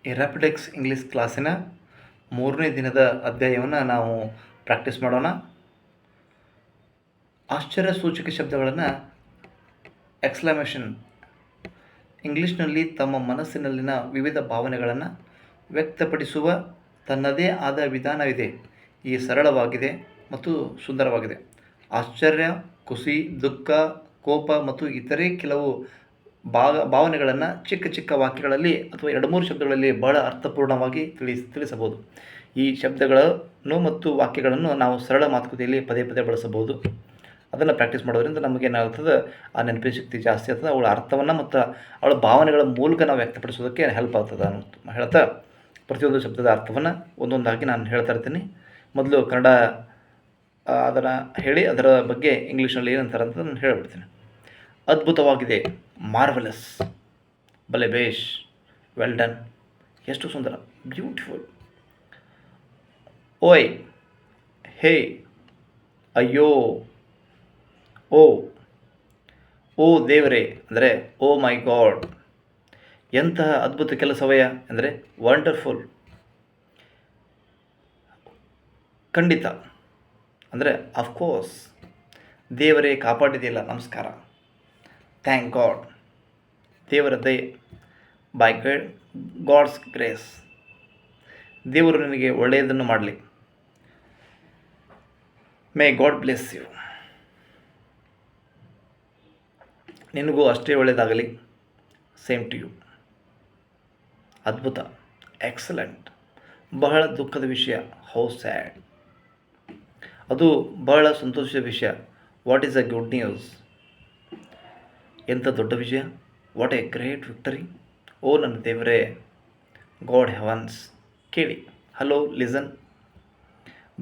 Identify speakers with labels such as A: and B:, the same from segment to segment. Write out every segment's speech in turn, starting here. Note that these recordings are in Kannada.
A: ಈ ರ್ಯಾಪಿಡೆಕ್ಸ್ ಇಂಗ್ಲೀಷ್ ಕ್ಲಾಸಿನ 3ನೇ ದಿನದ ಅಧ್ಯಾಯವನ್ನು ನಾವು ಪ್ರಾಕ್ಟೀಸ್ ಮಾಡೋಣ. ಆಶ್ಚರ್ಯಸೂಚಕ ಶಬ್ದಗಳನ್ನು ಎಕ್ಸ್ಕ್ಲಮೇಷನ್ ಇಂಗ್ಲೀಷ್ನಲ್ಲಿ ತಮ್ಮ ಮನಸ್ಸಿನಲ್ಲಿನ ವಿವಿಧ ಭಾವನೆಗಳನ್ನು ವ್ಯಕ್ತಪಡಿಸುವ ತನ್ನದೇ ಆದ ವಿಧಾನವಿದೆ. ಈ ಸರಳವಾಗಿದೆ ಮತ್ತು ಸುಂದರವಾಗಿದೆ. ಆಶ್ಚರ್ಯ, ಖುಷಿ, ದುಃಖ, ಕೋಪ ಮತ್ತು ಇತರೆ ಕೆಲವು ಭಾವನೆಗಳನ್ನು ಚಿಕ್ಕ ಚಿಕ್ಕ ವಾಕ್ಯಗಳಲ್ಲಿ ಅಥವಾ 2-3 ಶಬ್ದಗಳಲ್ಲಿ ಬಹಳ ಅರ್ಥಪೂರ್ಣವಾಗಿ ತಿಳಿಸಬಹುದು. ಈ ಶಬ್ದಗಳನ್ನು ಮತ್ತು ವಾಕ್ಯಗಳನ್ನು ನಾವು ಸರಳ ಮಾತುಕತೆಯಲ್ಲಿ ಪದೇ ಪದೇ ಬಳಸಬಹುದು. ಅದನ್ನು ಪ್ರಾಕ್ಟೀಸ್ ಮಾಡೋದ್ರಿಂದ ನಮಗೇನಾಗ್ತದೆ, ಆ ನೆನಪಿನ ಶಕ್ತಿ ಜಾಸ್ತಿ ಆಗ್ತದೆ. ಅವಳ ಅರ್ಥವನ್ನು ಮತ್ತು ಅವಳ ಭಾವನೆಗಳ ಮೂಲಕ ನಾವು ವ್ಯಕ್ತಪಡಿಸೋದಕ್ಕೆ ಹೆಲ್ಪ್ ಆಗ್ತದೆ ಅಂತ ಹೇಳ್ತಾ, ಪ್ರತಿಯೊಂದು ಶಬ್ದದ ಅರ್ಥವನ್ನು ಒಂದೊಂದಾಗಿ ನಾನು ಹೇಳ್ತಾ ಇರ್ತೀನಿ. ಮೊದಲು ಕನ್ನಡ ಅದನ್ನು ಹೇಳಿ ಅದರ ಬಗ್ಗೆ ಇಂಗ್ಲೀಷ್ನಲ್ಲಿ ಏನಂತಾರೆ ಅಂತ ನಾನು ಹೇಳಿಬಿಡ್ತೀನಿ. ಅದ್ಭುತವಾಗಿದೆ, ಮಾರ್ವೆಲಸ್, ಭಲೆ ಬೇಷ್, ವೆಲ್ ಡನ್, ಎಷ್ಟು ಸುಂದರ, ಬ್ಯೂಟಿಫುಲ್. ಓಯ್, ಹೇ, ಅಯ್ಯೋ, ಓ ದೇವರೇ ಅಂದರೆ ಓ ಮೈ ಗಾಡ್, ಎಂತಹ ಅದ್ಭುತ ಕೆಲಸವಯ್ಯ ಅಂದರೆ ವಂಡರ್ಫುಲ್. ಖಂಡಿತ ಅಂದರೆ ಅಫ್ಕೋರ್ಸ್. ದೇವರೇ ಕಾಪಾಡಿದೆಯಲ್ಲ, ನಮಸ್ಕಾರ. ಥ್ಯಾಂಕ್ ಗಾಡ್, ದೇವರ ದಯೆ. ಬೈ ಗಾಡ್ಸ್ ಗ್ರೇಸ್, ದೇವರು ನಿನಗೆ ಒಳ್ಳೆಯದನ್ನು ಮಾಡಲಿ. ಮೇ ಗಾಡ್ ಬ್ಲೆಸ್ ಯು, ನಿನಗೂ ಅಷ್ಟೇ ಒಳ್ಳೆಯದಾಗಲಿ. Same to you. ಅದ್ಭುತ, ಎಕ್ಸಲೆಂಟ್. ಬಹಳ ದುಃಖದ ವಿಷಯ, ಹೌ ಸ್ಯಾಡ್. ಅದು ಬಹಳ ಸಂತೋಷದ ವಿಷಯ, what is a good news. ಎಂಥ ದೊಡ್ಡ ವಿಷಯ, ವಾಟ್ ಎ ಗ್ರೇಟ್ ವಿಕ್ಟರಿ. ಓ ನನ್ನ ದೇವರೇ, ಗಾಡ್ ಹೆವನ್ಸ್, ಕೇಳಿ. ಹಲೋ, ಲಿಸನ್,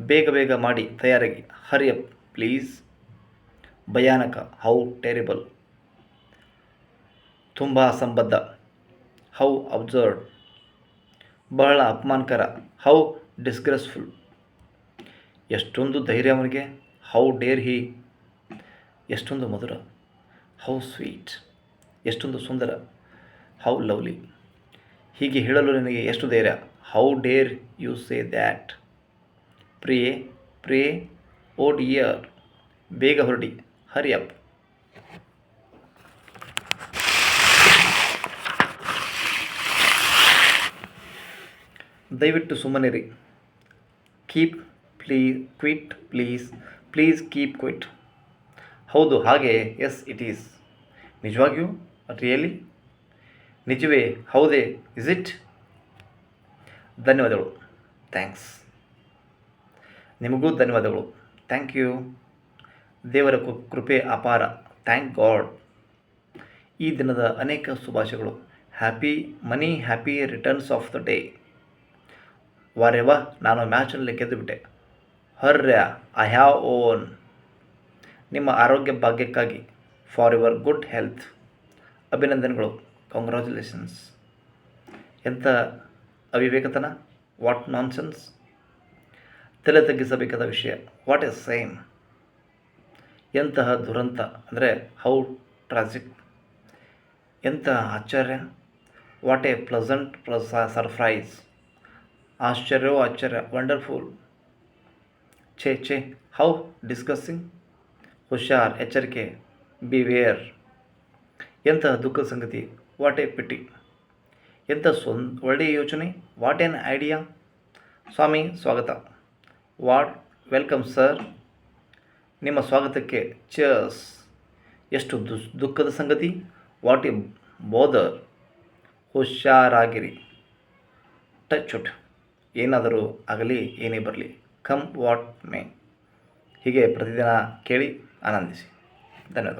A: ಬೇಗ ಬೇಗ ಮಾಡಿ, ತಯಾರಾಗಿ. Hurry up please. ಭಯಾನಕ, ಹೌ ಟೆರಿಬಲ್. ತುಂಬ ಅಸಂಬದ್ಧ, ಹೌ ಅಬ್ಸರ್ಡ್. ಬಹಳ ಅಪಮಾನಕರ, ಹೌ ಡಿಸ್ಗ್ರೇಸ್ಫುಲ್. ಎಷ್ಟೊಂದು ಧೈರ್ಯ ಅವನಿಗೆ, ಹೌ ಡೇರ್ ಹಿ. ಎಷ್ಟೊಂದು ಮಧುರ, ಹೌ ಸ್ವೀಟ್. ಎಷ್ಟೊಂದು ಸುಂದರ, ಹೌ ಲವ್ಲಿ. ಹೀಗೆ ಹೇಳಲು ನಿನಗೆ ಎಷ್ಟು ಧೈರ್ಯ, how dare you say that. ಪ್ರಿಯೆ, ಓ ಡಿಯರ್, ಬೇಗ ಹೊರಡಿ, ಹರಿ ಅಪ್. ದಯವಿಟ್ಟು ಸುಮ್ಮನಿರಿ. Keep quiet please keep quiet. ಹೌದು, ಹಾಗೆ. Yes it is. ನಿಜವಾಗಿಯೂ, ರಿಯಲಿ, ನಿಜವೇ, ಹೌದೇ, ಇಸ್ ಇಟ್. ಧನ್ಯವಾದಗಳು, ಥ್ಯಾಂಕ್ಸ್. ನಿಮಗೂ ಧನ್ಯವಾದಗಳು, ಥ್ಯಾಂಕ್ ಯು. ದೇವರ ಕೃಪೆ ಅಪಾರ, ಥ್ಯಾಂಕ್ ಗಾಡ್. ಈ ದಿನದ ಅನೇಕ ಶುಭಾಶಯಗಳು. Happy many, happy returns of the day. ವಾರೆವಾ, ನಾನು ಮ್ಯಾಚಲ್ಲಿ ಗೆದ್ದುಬಿಟ್ಟೆ. Hurray, I have won. ನಿಮ್ಮ ಆರೋಗ್ಯ ಭಾಗ್ಯಕ್ಕಾಗಿ, ಫಾರ್ ಯುವರ್ ಗುಡ್ ಹೆಲ್ತ್. ಅಭಿನಂದನೆಗಳು, ಕಂಗ್ರ್ಯಾಚುಲೇಷನ್ಸ್. ಎಂಥ ಅವಿವೇಕತನ, ವಾಟ್ ನಾನ್ಸೆನ್ಸ್. ತಲೆ ತಗ್ಗಿಸಬೇಕಾದ ವಿಷಯ, ವಾಟ್ ಎ ಸೇಮ್. ಎಂತಹ ದುರಂತ ಅಂದರೆ ಹೌ ಟ್ರಾಜಿಕ್. ಎಂತಹ ಆಶ್ಚರ್ಯ, ವಾಟ್ ಎ ಪ್ಲಸಂಟ್ ಸರ್ಪ್ರೈಸ್. ಆಶ್ಚರ್ಯವೋ ಆಶ್ಚರ್ಯ, ವಂಡರ್ಫುಲ್. ಛೇ, ಹೌ ಡಿಸ್ಕಸ್ಸಿಂಗ್. ಹುಷಾರ್, ಎಚ್ಚರಿಕೆ, ಬಿವೇರ್. ಎಂತಹ ದುಃಖದ ಸಂಗತಿ, ವಾಟ್ ಎ ಪಿಟಿ. ಎಂಥ ಒಳ್ಳೆಯ ಯೋಚನೆ, ವಾಟ್ ಎನ್ ಐಡಿಯಾ. ಸ್ವಾಮಿ, ಸ್ವಾಗತ. Welcome sir. ನಿಮ್ಮ ಸ್ವಾಗತಕ್ಕೆ ಚರ್ಸ್. ಎಷ್ಟು ದುಃಖದ ಸಂಗತಿ, ವಾಟ್ ಎ ಬೋದರ್. ಹುಷಾರಾಗಿರಿ, ಟಚ್ ವುಡ್. ಏನಾದರೂ ಆಗಲಿ, ಏನೇ ಬರಲಿ, ಕಮ್ ವಾಟ್ ಮೇ. ಹೀಗೆ ಪ್ರತಿದಿನ ಕೇಳಿ ಆನಂದಿಸಿ. ಧನ್ಯವಾದ.